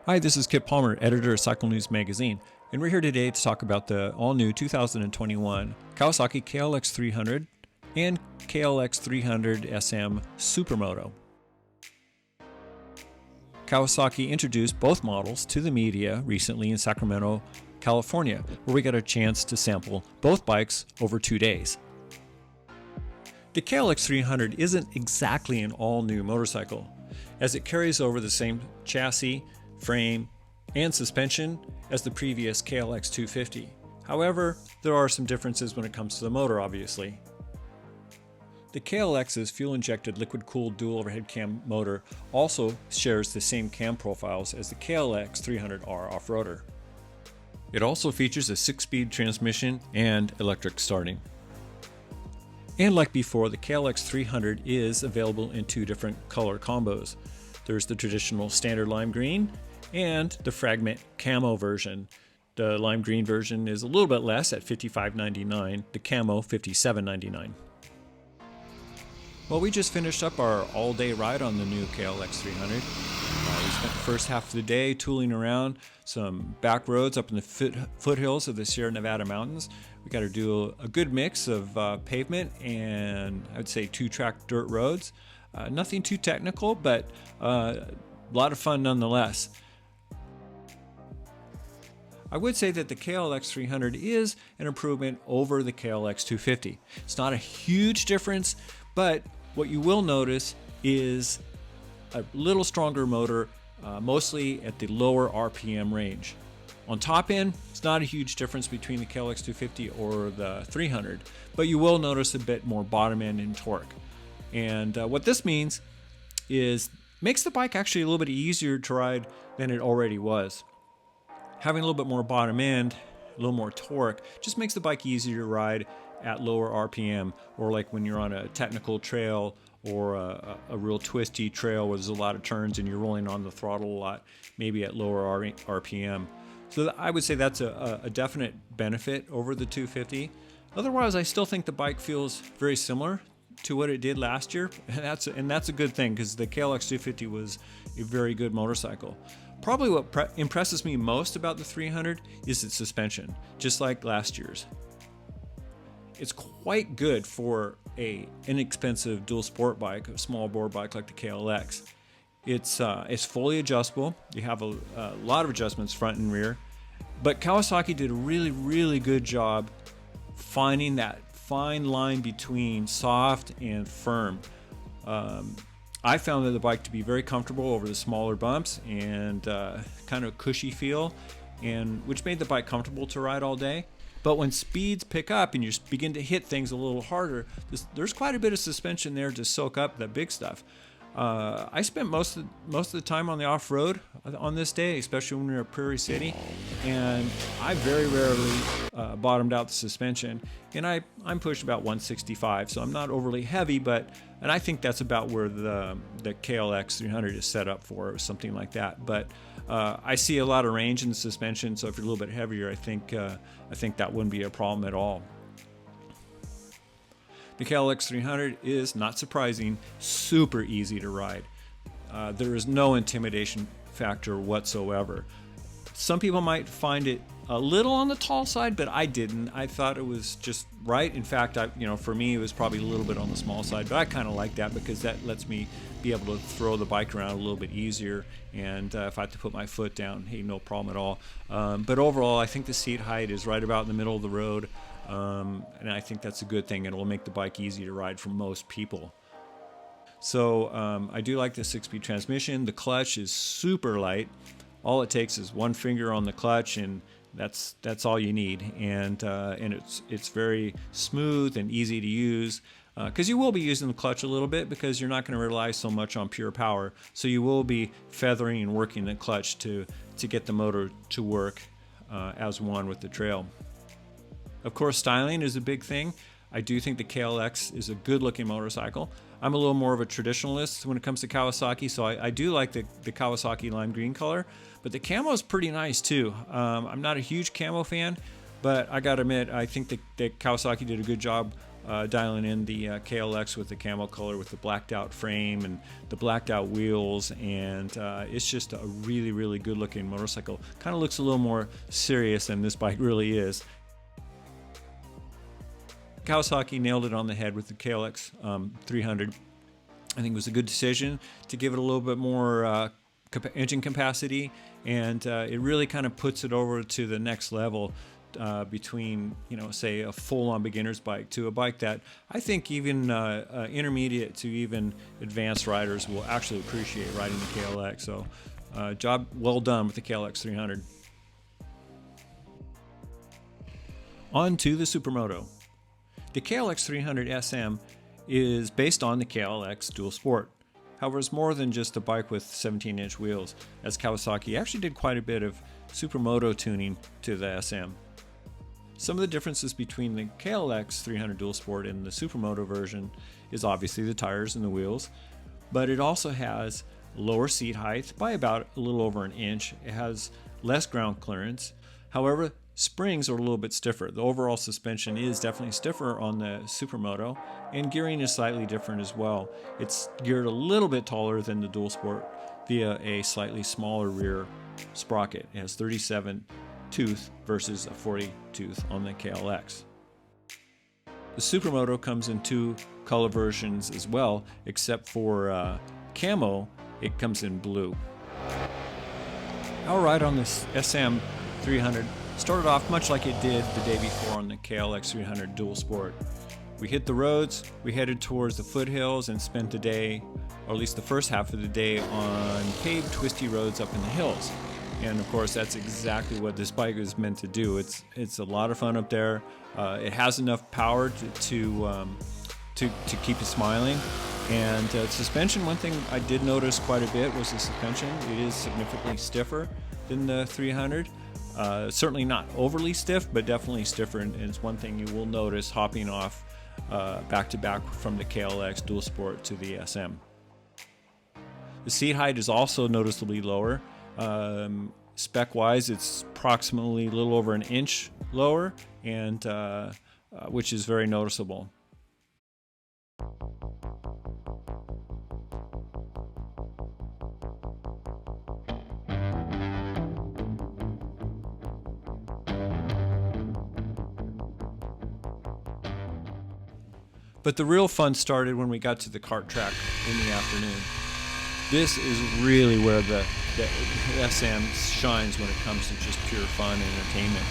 Hi, this is Kip Palmer, editor of Cycle News Magazine, and we're here today to talk about the all-new 2021 Kawasaki KLX300 and KLX300SM Supermoto. Kawasaki introduced both models to the media recently in Sacramento, California, where we got a chance to sample both bikes over 2 days. The KLX300 isn't exactly an all-new motorcycle, as it carries over the same chassis, frame, and suspension as the previous KLX250. However, there are some differences when it comes to the motor, obviously. The KLX's fuel-injected liquid-cooled dual overhead cam motor also shares the same cam profiles as the KLX300R off-roader. It also features a 6-speed transmission and electric starting. And like before, the KLX300 is available in two different color combos. There's the traditional standard lime green and the fragment camo version. The lime green version is a little bit less at $55.99, the camo $57.99. Well, we just finished up our all-day ride on the new KLX300. We spent the first half of the day tooling around some back roads up in the foothills of the Sierra Nevada mountains. We got to do a good mix of pavement and I would say two-track dirt roads. Nothing too technical, but a lot of fun nonetheless. I would say that the KLX300 is an improvement over the KLX250. It's not a huge difference, but what you will notice is a little stronger motor, mostly at the lower RPM range. On top end, it's not a huge difference between the KLX250 or the 300, but you will notice a bit more bottom end in torque. And what this means is makes the bike actually a little bit easier to ride than it already was. Having a little bit more bottom end, a little more torque, just makes the bike easier to ride at lower RPM, or like when you're on a technical trail or a real twisty trail where there's a lot of turns and you're rolling on the throttle a lot, maybe at lower RPM. So I would say that's a definite benefit over the 250. Otherwise, I still think the bike feels very similar to what it did last year, and that's a good thing because the KLX250 was a very good motorcycle. Probably what impresses me most about the 300 is its suspension, just like last year's. It's quite good for an inexpensive dual sport bike, a small bore bike like the KLX. It's fully adjustable. You have a lot of adjustments front and rear, but Kawasaki did a really good job finding that fine line between soft and firm. I found the bike to be very comfortable over the smaller bumps and kind of a cushy feel, and which made the bike comfortable to ride all day. But when speeds pick up and you begin to hit things a little harder, there's quite a bit of suspension there to soak up the big stuff. I spent most of the time on the off-road on this day, especially when we were at Prairie City, and I very rarely bottomed out the suspension. And I'm pushed about 165, so I'm not overly heavy, and I think that's about where the KLX300 is set up for, or something like that. But I see a lot of range in the suspension, so if you're a little bit heavier, I think that wouldn't be a problem at all. The KLX300 is, not surprising, super easy to ride. There is no intimidation factor whatsoever. Some people might find it a little on the tall side, but I didn't. I thought it was just right. In fact, for me, it was probably a little bit on the small side, but I kind of like that because that lets me be able to throw the bike around a little bit easier. And if I have to put my foot down, hey, no problem at all. But overall, I think the seat height is right about in the middle of the road. And I think that's a good thing, and it will make the bike easy to ride for most people. So I do like the 6-speed transmission. The clutch is super light. All it takes is one finger on the clutch, and that's all you need. And it's very smooth and easy to use, because you will be using the clutch a little bit because you're not going to rely so much on pure power. So you will be feathering and working the clutch to get the motor to work as one with the trail. Of course, styling is a big thing. I do think the KLX is a good-looking motorcycle. I'm a little more of a traditionalist when it comes to Kawasaki, so I do like the Kawasaki lime green color, but the camo is pretty nice too. I'm not a huge camo fan, but I gotta admit, I think that Kawasaki did a good job dialing in the KLX with the camo color with the blacked out frame and the blacked out wheels, and it's just a really, really good looking motorcycle. Kind of looks a little more serious than this bike really is. Kawasaki nailed it on the head with the KLX300. I think it was a good decision to give it a little bit more engine capacity, and it really kind of puts it over to the next level between, say a full-on beginner's bike to a bike that I think even intermediate to even advanced riders will actually appreciate riding the KLX. So job well done with the KLX300. On to the Supermoto. The KLX300SM is based on the KLX Dual Sport. However, it's more than just a bike with 17-inch wheels, as Kawasaki actually did quite a bit of supermoto tuning to the SM. Some of the differences between the KLX300 Dual Sport and the Supermoto version is obviously the tires and the wheels, but it also has lower seat height by about a little over an inch. It has less ground clearance. However, springs are a little bit stiffer. The overall suspension is definitely stiffer on the Supermoto, and gearing is slightly different as well. It's geared a little bit taller than the Dual Sport via a slightly smaller rear sprocket. It has 37 tooth versus a 40 tooth on the KLX. The Supermoto comes in two color versions as well, except for camo, it comes in blue. Our ride on this SM300 started off much like it did the day before on the KLX300 Dual Sport. We hit the roads, we headed towards the foothills and spent the day, or at least the first half of the day, on paved twisty roads up in the hills. And of course that's exactly what this bike is meant to do. It's a lot of fun up there. It has enough power to keep you smiling. And suspension, one thing I did notice quite a bit was the suspension. It is significantly stiffer than the 300. Certainly not overly stiff, but definitely stiffer, and it's one thing you will notice hopping off back to back from the KLX Dual Sport to the SM. The seat height is also noticeably lower. Spec-wise, it's approximately a little over an inch lower, and which is very noticeable. But the real fun started when we got to the kart track in the afternoon. This is really where the SM shines when it comes to just pure fun and entertainment.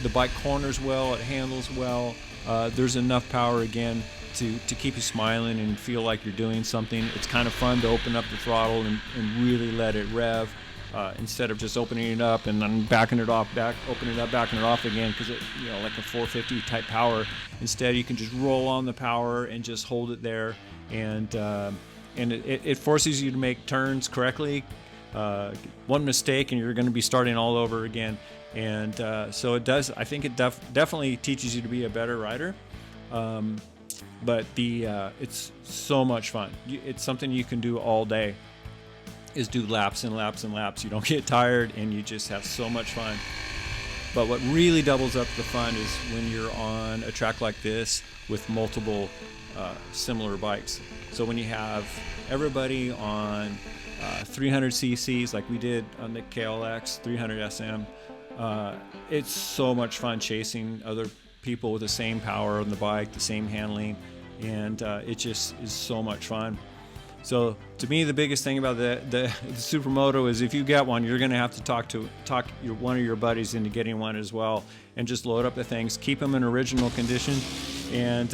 The bike corners well, it handles well. There's enough power again to keep you smiling and feel like you're doing something. It's kind of fun to open up the throttle and really let it rev. Instead of just opening it up and then backing it off, opening it up, backing it off again, because it, like a 450 type power. Instead, you can just roll on the power and just hold it there, and it forces you to make turns correctly. One mistake and you're going to be starting all over again. And so it does. I think it definitely teaches you to be a better rider. But it's so much fun. It's something you can do all day. Is do laps and laps and laps. You don't get tired and you just have so much fun. But what really doubles up the fun is when you're on a track like this with multiple similar bikes. So when you have everybody on 300 cc's like we did on the KLX300SM, it's so much fun chasing other people with the same power on the bike, the same handling, and it just is so much fun. So to me, the biggest thing about the Supermoto is if you get one, you're going to have to talk one of your buddies into getting one as well, and just load up the things, keep them in original condition, and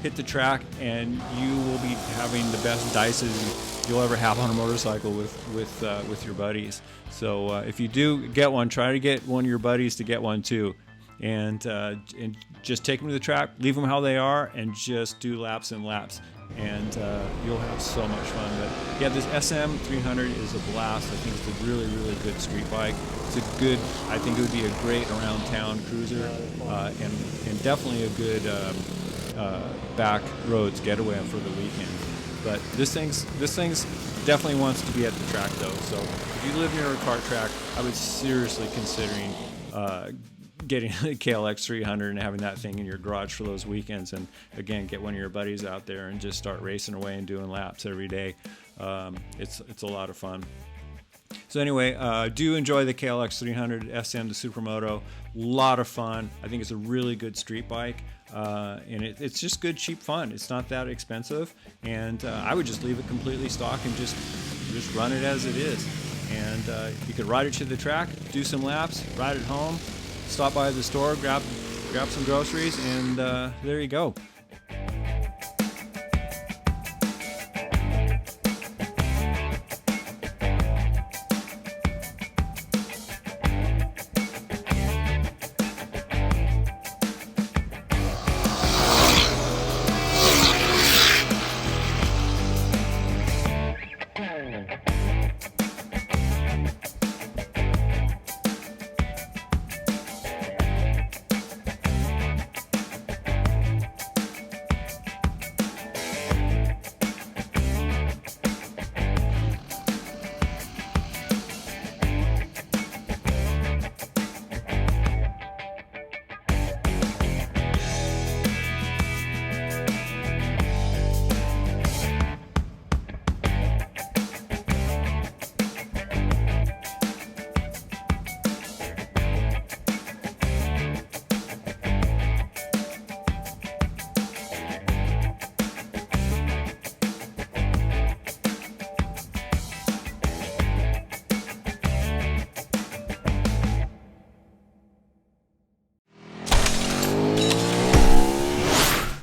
hit the track, and you will be having the best dices you'll ever have on a motorcycle with your buddies. So if you do get one, try to get one of your buddies to get one too, and just take them to the track, leave them how they are, and just do laps and laps. And you'll have so much fun. But yeah, this SM300 is a blast. I think it's a really, really good street bike. I think it would be a great around town cruiser, and definitely a good back roads getaway for the weekend. But this thing's definitely wants to be at the track though. So if you live near a kart track, I would seriously considering getting the KLX300 and having that thing in your garage for those weekends, and again, get one of your buddies out there and just start racing away and doing laps every day. It's a lot of fun. So anyway, do enjoy the KLX300SM, the Supermoto. A lot of fun. I think it's a really good street bike, and it's just good, cheap fun. It's not that expensive, and I would just leave it completely stock and just run it as it is. And you could ride it to the track, do some laps, ride it home, stop by the store, grab some groceries, and there you go.